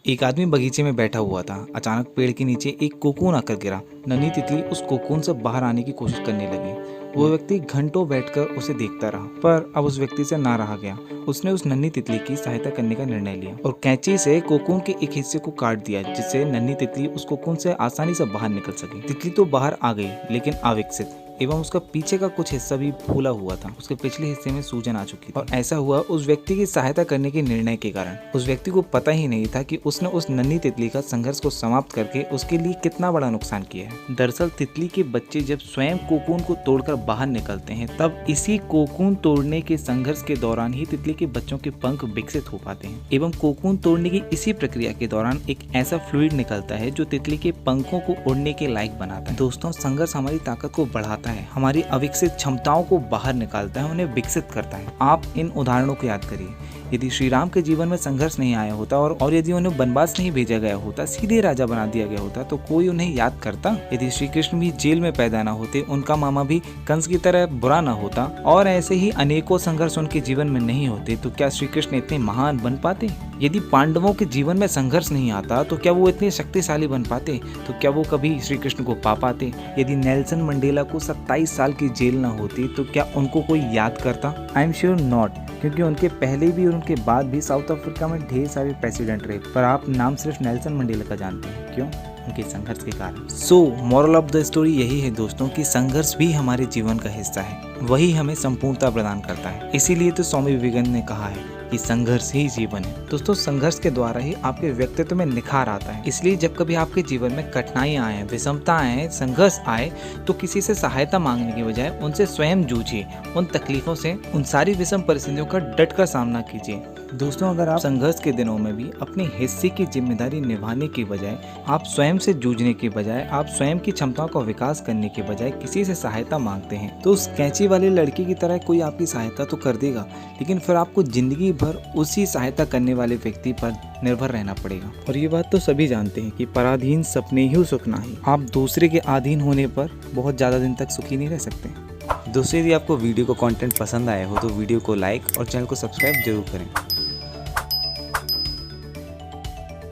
एक आदमी बगीचे में बैठा हुआ था। अचानक पेड़ के नीचे एक कोकून आकर गिरा। नन्ही तितली उस कोकून से बाहर आने की कोशिश करने लगी। वो व्यक्ति घंटों बैठकर उसे देखता रहा, पर अब उस व्यक्ति से ना रहा गया। उसने उस नन्ही तितली की सहायता करने का निर्णय लिया और कैंची से कोकून के एक हिस्से को काट दिया, जिससे नन्ही तितली उस कोकून से आसानी से बाहर निकल सके। तितली तो बाहर आ गई, लेकिन अविकसित, एवं उसका पीछे का कुछ हिस्सा भी फूला हुआ था। उसके पिछले हिस्से में सूजन आ चुकी थी और ऐसा हुआ उस व्यक्ति की सहायता करने के निर्णय के कारण। उस व्यक्ति को पता ही नहीं था कि उसने उस नन्ही तितली का संघर्ष को समाप्त करके उसके लिए कितना बड़ा नुकसान किया है। दरअसल तितली के बच्चे जब स्वयं कोकून को तोड़कर बाहर निकलते हैं, तब इसी कोकून तोड़ने के संघर्ष के दौरान ही तितली के बच्चों के पंख विकसित हो पाते हैं। एवं कोकून तोड़ने की इसी प्रक्रिया के दौरान एक ऐसा फ्लूइड निकलता है जो तितली के पंखों को उड़ने के लायक बनाता है। दोस्तों, संघर्ष हमारी ताकत को बढ़ाता है, हमारी अविकसित क्षमताओं को बाहर निकालता है, उन्हें विकसित करता है। आप इन उदाहरणों को याद करिए। यदि श्री राम के जीवन में संघर्ष नहीं आया होता और यदि उन्हें वनवास नहीं भेजा गया होता, सीधे राजा बना दिया गया होता, तो कोई उन्हें याद करता? यदि श्री कृष्ण भी जेल में पैदा न होते, उनका मामा भी कंस की तरह बुरा न होता और ऐसे ही अनेकों संघर्ष उनके जीवन में नहीं होते, तो क्या श्री कृष्ण इतने महान बन पाते? यदि पांडवों के जीवन में संघर्ष नहीं आता, तो क्या वो इतने शक्तिशाली बन पाते? तो क्या वो कभी श्री कृष्ण को पा पाते? यदि नेल्सन मंडेला को 27 साल की जेल न होती, तो क्या उनको कोई याद करता? आई एम श्योर नॉट, क्योंकि उनके पहले भी और उनके बाद भी साउथ अफ्रीका में ढेर सारे प्रेसिडेंट रहे, पर आप नाम सिर्फ नेल्सन मंडेला का जानते हैं। क्यों? उनके संघर्ष के कारण। So moral of the story यही है दोस्तों कि संघर्ष भी हमारे जीवन का हिस्सा है, वही हमें संपूर्णता प्रदान करता है। इसीलिए तो स्वामी विवेकानंद ने कहा है कि संघर्ष ही जीवन है। दोस्तों, संघर्ष के द्वारा ही आपके व्यक्तित्व में निखार आता है। इसलिए जब कभी आपके जीवन में कठिनाइयां आए, विषमता आए, संघर्ष आए, तो किसी से सहायता मांगने के बजाय उनसे स्वयं जूझिए। उन तकलीफों से, उन सारी विषम परिस्थितियों का डट कर सामना कीजिए। दोस्तों, अगर आप संघर्ष के दिनों में भी अपने हिस्से की जिम्मेदारी निभाने के बजाय, आप स्वयं से जूझने के बजाय, आप स्वयं की क्षमताओं का विकास करने के बजाय किसी से सहायता मांगते हैं, तो उस कैंची वाली लड़की की तरह कोई आपकी सहायता तो कर देगा, लेकिन फिर आपको जिंदगी भर उसी सहायता करने वाले व्यक्ति पर निर्भर रहना पड़ेगा। और ये बात तो सभी जानते हैं कि पराधीन सपने ही सुख नाही। आप दूसरे के अधीन होने पर बहुत ज्यादा दिन तक सुखी नहीं रह सकते। दोस्तों, यदि आपको वीडियो का कंटेंट पसंद आया हो तो वीडियो को लाइक और चैनल को सब्सक्राइब जरूर करें।